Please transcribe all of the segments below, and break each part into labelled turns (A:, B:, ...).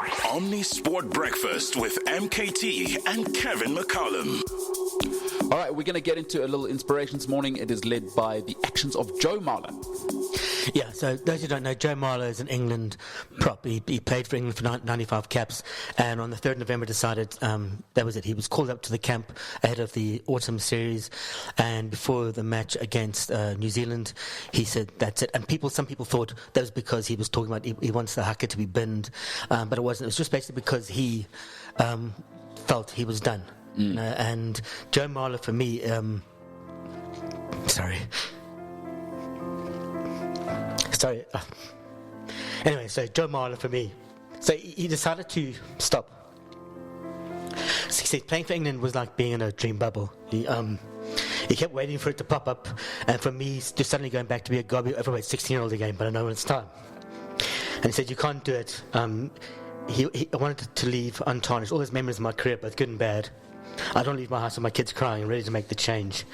A: Omni Sport Breakfast with MKT and Kevin McCollum.
B: All right, we're going to get into a little inspiration this morning. It is led by the actions of Joe Marler.
C: Yeah, so those who don't know, Joe Marler is an England prop. He played for England for 95 caps, and on the 3rd of November decided that was it. He was called up to the camp ahead of the autumn series, and before the match against New Zealand, he said that's it. And some people thought that was because he was talking about he wants the haka to be binned, but it wasn't. It was just basically because he felt he was done. You know, and Joe Marler for me, Anyway, so Joe Marler for me. So he decided to stop. So he said playing for England was like being in a dream bubble. He kept waiting for it to pop up, and for me, just suddenly going back to be a gobby overweight 16-year-old again. But I know when it's time. And he said you can't do it. He wanted to leave untarnished all his memories of my career, both good and bad. I don't leave my house with my kids crying and ready to make the change.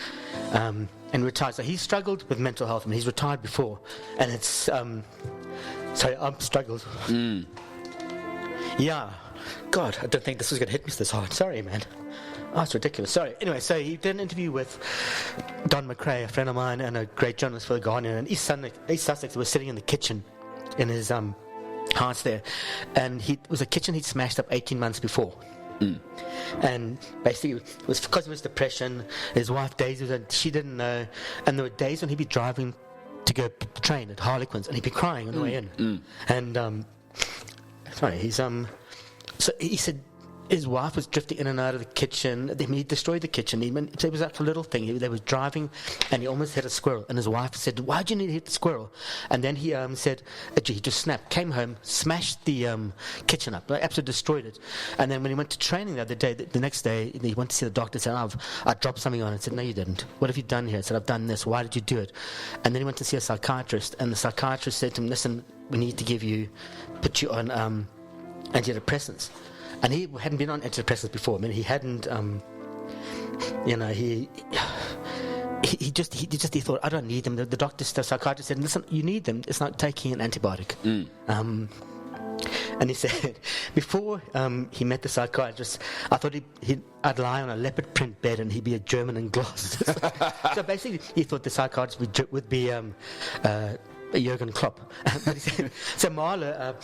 C: And retired. So he struggled with mental health. I mean, he's retired before, and it's I've struggled. Yeah, God, I don't think this was going to hit me this hard. Sorry, man. Oh, it's ridiculous. Sorry. Anyway, so he did an interview with Don McRae, a friend of mine, and a great journalist for The Guardian, and East Sussex was sitting in the kitchen in his house there, and it was a kitchen he'd smashed up 18 months before. And basically it was because of his depression. His wife Daisy she didn't know, and there were days when he'd be driving to go train at Harlequins and he'd be crying on the way in. And so he said his wife was drifting in and out of the kitchen. He destroyed the kitchen. It was like a little thing. They was driving, and he almost hit a squirrel. And his wife said, "Why'd you need to hit the squirrel?" And then he said, he just snapped. Came home, smashed the kitchen up, absolutely destroyed it. And then when he went to training the other day, the next day, he went to see the doctor. Said, "I dropped something on it." Said, "No, you didn't. What have you done here?" Said, "I've done this. Why did you do it?" And then he went to see a psychiatrist, and the psychiatrist said to him, "Listen, we need to put you on antidepressants." And he hadn't been on antidepressants before. I mean, he hadn't, he thought, I don't need them. The doctor, the psychiatrist said, listen, you need them. It's not taking an antibiotic. And he said, before he met the psychiatrist, I thought I'd lie on a leopard print bed and he'd be a German in glasses. So basically, he thought the psychiatrist would be Jurgen Klopp. But he said, so Marler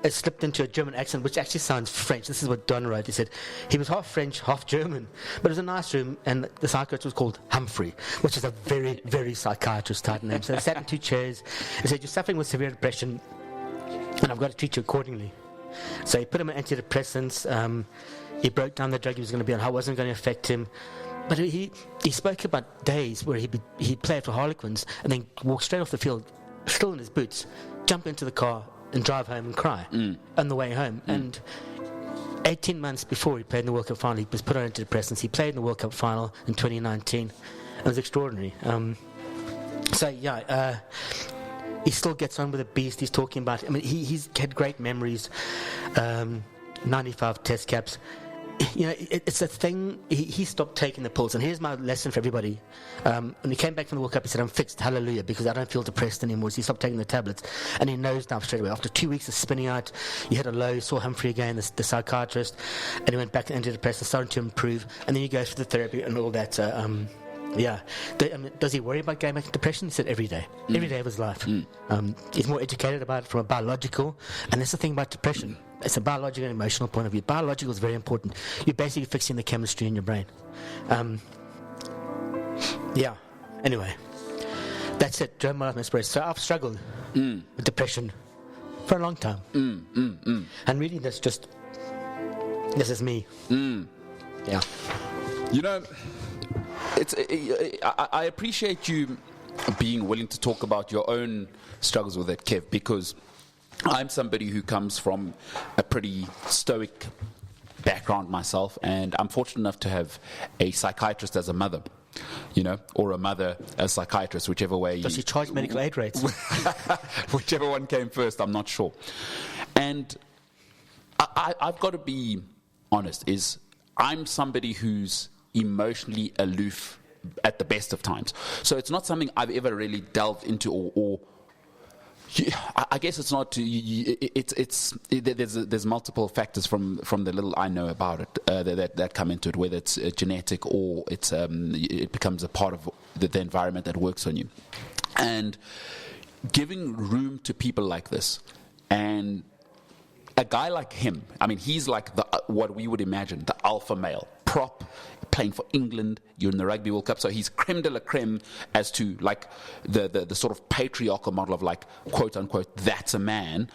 C: it slipped into a German accent, which actually sounds French. This is what Don wrote. He said he was half French, half German, but it was a nice room, and the psychiatrist was called Humphrey, which is a very, very psychiatrist-type name. So they sat in 2 chairs. He said, "You're suffering with severe depression, and I've got to treat you accordingly." So he put him on antidepressants. He broke down the drug he was going to be on, how it wasn't going to affect him. But he spoke about days where he'd play for Harlequins and then walk straight off the field, still in his boots, jump into the car, and drive home and cry on the way home. And 18 months before he played in the World Cup final, he was put on antidepressants. He played in the World Cup final in 2019. It was extraordinary. He still gets on with the beast. He's talking about, he's had great memories, 95 test caps. It's a thing. He stopped taking the pills, and here's my lesson for everybody. When he came back from the World Cup, he said, "I'm fixed, hallelujah, because I don't feel depressed anymore." So he stopped taking the tablets, and he knows now straight away. After 2 weeks of spinning out, he had a low. He saw Humphrey again, the psychiatrist, and he went back to antidepressants, starting to improve, and then he goes for the therapy and all that. Does he worry about going back to depression? He said every day of his life. He's more educated about it from a biological, and that's the thing about depression. It's a biological and emotional point of view. Biological is very important. You're basically fixing the chemistry in your brain. Anyway, that's it. Joe Marler inspiration. So I've struggled with depression for a long time. And really, this is me. Yeah.
B: I appreciate you being willing to talk about your own struggles with it, Kev, because I'm somebody who comes from a pretty stoic background myself, and I'm fortunate enough to have a psychiatrist as a mother, or a mother as a psychiatrist, whichever way.
C: Does she charge medical aid rates?
B: Whichever one came first, I'm not sure. And I've got to be honest, I'm somebody who's emotionally aloof at the best of times. So it's not something I've ever really delved into or I guess it's not. There's multiple factors from the little I know about it that come into it, whether it's genetic or it becomes a part of the environment that works on you, and giving room to people like this, and a guy like him. I mean, he's like what we would imagine the alpha male, prop, playing for England. You're in the Rugby World Cup, so he's creme de la creme as to like the sort of patriarchal model of like quote unquote that's a man.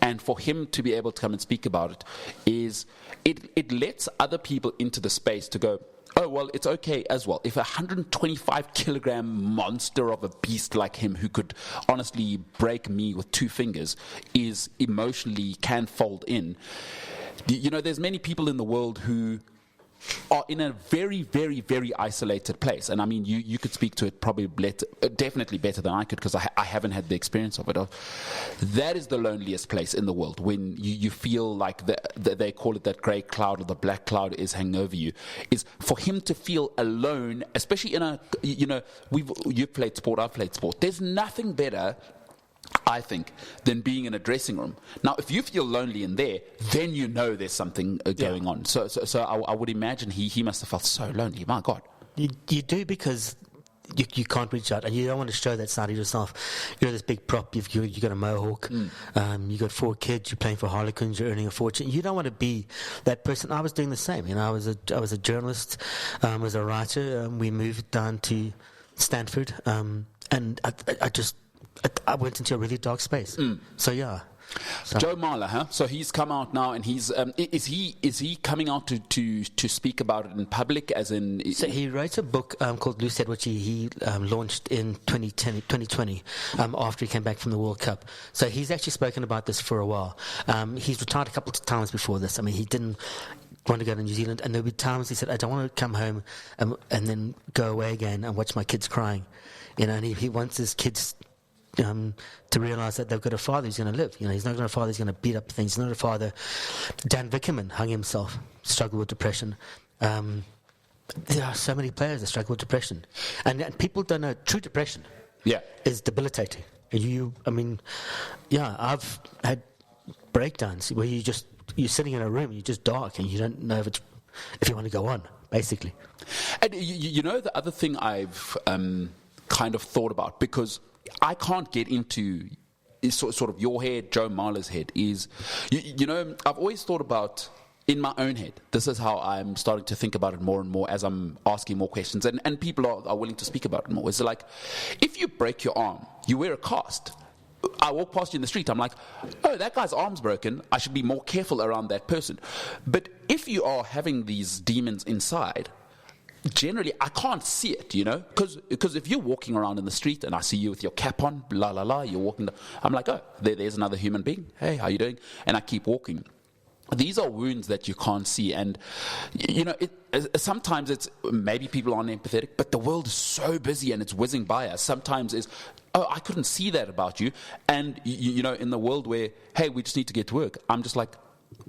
B: And for him to be able to come and speak about it lets other people into the space to go, oh, well, it's okay as well. If a 125 kilogram monster of a beast like him, who could honestly break me with 2 fingers, is emotionally can fold in. There's many people in the world who are in a very, very, very isolated place. And I mean, you could speak to it probably definitely better than I could, because I haven't had the experience of it. That is the loneliest place in the world, when you feel like they call it that grey cloud or the black cloud is hanging over you, is for him to feel alone, especially in you've played sport, I've played sport. There's nothing better, I think, than being in a dressing room. Now, if you feel lonely in there, then there's something going on. So I would imagine he must have felt so lonely. My God.
C: You do, because you can't reach out, and you don't want to show that side of yourself. You're this big prop. You got a mohawk. You got 4 kids. You're playing for Harlequins. You're earning a fortune. You don't want to be that person. I was doing the same. I was a journalist. Was a writer. We moved down to Stanford, and I went into a really dark space. So yeah.
B: Joe Marler, huh? So he's come out now, and he's is he coming out to speak about it in public, as in?
C: So he wrote a book called Loose Head, which he launched in 2020 after he came back from the World Cup. So he's actually spoken about this for a while. He's retired a couple of times before this. I mean, he didn't want to go to New Zealand, and there'll be times he said, I don't want to come home and then go away again and watch my kids crying. And he wants his kids to realise that they've got a father who's going to live. He's not got a father who's going to beat up things. He's not a father. Dan Vickerman hung himself, struggled with depression. There are so many players that struggle with depression, and people don't know true depression. Is debilitating. I've had breakdowns where you're sitting in a room, you're just dark, and you don't know if you want to go on, basically.
B: And the other thing I've kind of thought about, because I can't get into sort of your head, Joe Marler's head, is, I've always thought about, in my own head, this is how I'm starting to think about it more and more as I'm asking more questions, and people are willing to speak about it more. It's like, if you break your arm, you wear a cast. I walk past you in the street, I'm like, oh, that guy's arm's broken, I should be more careful around that person. But if you are having these demons inside, generally, I can't see it, because if you're walking around in the street and I see you with your cap on, you're walking, I'm like, oh, there's another human being. Hey, how you doing? And I keep walking. These are wounds that you can't see, and sometimes it's maybe people aren't empathetic, but the world is so busy and it's whizzing by us. Sometimes it's, oh, I couldn't see that about you, and in the world where, hey, we just need to get to work, I'm just like,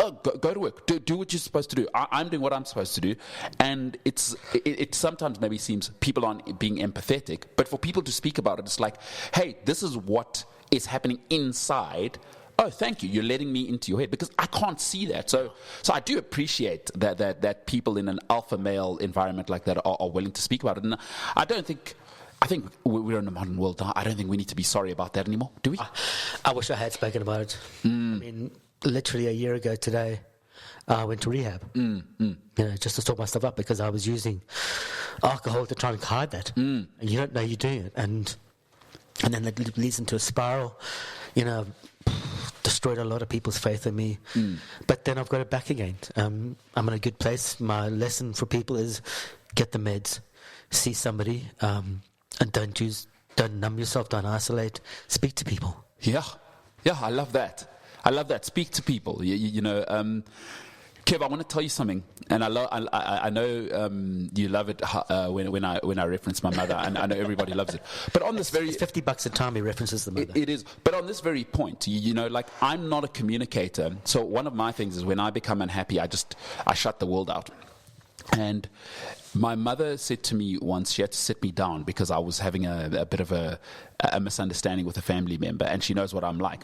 B: oh, go to work. Do what you're supposed to do. I'm doing what I'm supposed to do. And it sometimes maybe seems people aren't being empathetic, but for people to speak about it, it's like, hey, this is what is happening inside. Oh, thank you. You're letting me into your head, because I can't see that. So I do appreciate that people in an alpha male environment like that are willing to speak about it. And I think we're in a modern world now. I don't think we need to be sorry about that anymore, do we?
C: I wish I had spoken about it. I mean, literally a year ago today, I went to rehab, just to sort myself up, because I was using alcohol to try and hide that. And you don't know you're doing it, and then that leads into a spiral. Destroyed a lot of people's faith in me. But then I've got it back again. I'm in a good place. My lesson for people is get the meds, see somebody, and don't numb yourself, don't isolate, speak to people.
B: Yeah, I love that. Speak to people. Kev, I want to tell you something, and I know you love it when I reference my mother, and I know everybody loves it. But on this
C: it's $50 a time he references the mother.
B: It is. But on this very point, like, I'm not a communicator. So one of my things is, when I become unhappy, I shut the world out. And my mother said to me once, she had to sit me down because I was having a bit of a misunderstanding with a family member, and she knows what I'm like.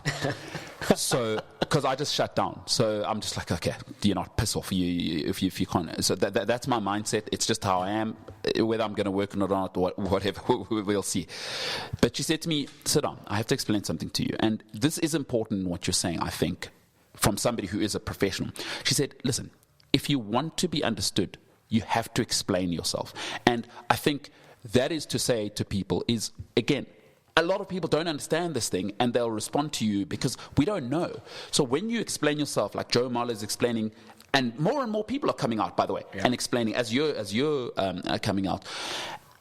B: So, because I just shut down. So I'm just like, okay, do you not piss off if you can't? So that's my mindset. It's just how I am. Whether I'm going to work or not, whatever, we'll see. But she said to me, sit down. I have to explain something to you. And this is important in what you're saying, I think, from somebody who is a professional. She said, listen, if you want to be understood, you have to explain yourself. And I think that is to say to people is, again, a lot of people don't understand this thing and they'll respond to you because we don't know. So when you explain yourself, like Joe Marler is explaining, and more people are coming out, by the way, and explaining as you're coming out,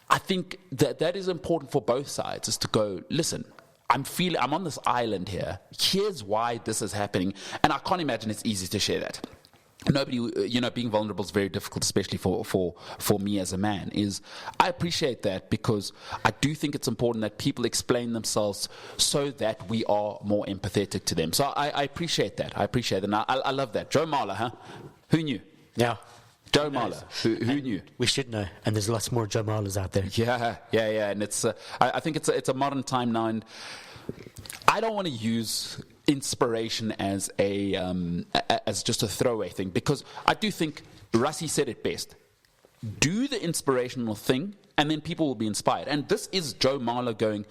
B: I think that is important for both sides, is to go, listen, I'm on this island here. Here's why this is happening. And I can't imagine it's easy to share that. Nobody, being vulnerable is very difficult, especially for me as a man. I appreciate that because I do think it's important that people explain themselves so that we are more empathetic to them. So I appreciate that. And I love that. Joe Marler, huh? Who knew?
C: Yeah.
B: Joe Marler. Who knew?
C: We should know. And there's lots more Joe Marlers out there.
B: Yeah. And it's. I think it's a modern time now, and I don't want to use inspiration as as just a throwaway thing, because I do think Rassie said it best. Do the inspirational thing, and then people will be inspired. And this is Joe Marler going,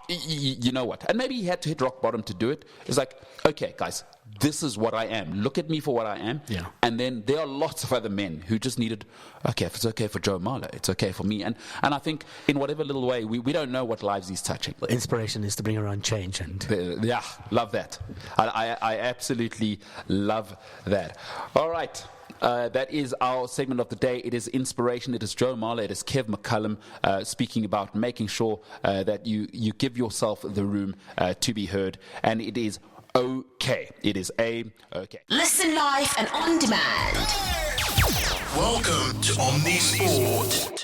B: you know what? And maybe he had to hit rock bottom to do it. It's like, okay, guys, this is what I am. Look at me for what I am. Yeah. And then there are lots of other men who just needed, okay, if it's okay for Joe Marler, it's okay for me. And I think in whatever little way, we don't know what lives he's touching.
C: Well, inspiration is to bring around change.
B: Yeah, love that. I absolutely love that. All right. That is our segment of the day. It is inspiration. It is Joe Marler. It is Kev McCullum speaking about making sure that you give yourself the room to be heard. And it is okay. It is okay.
D: Listen live and on demand.
A: Welcome to Omni Sport.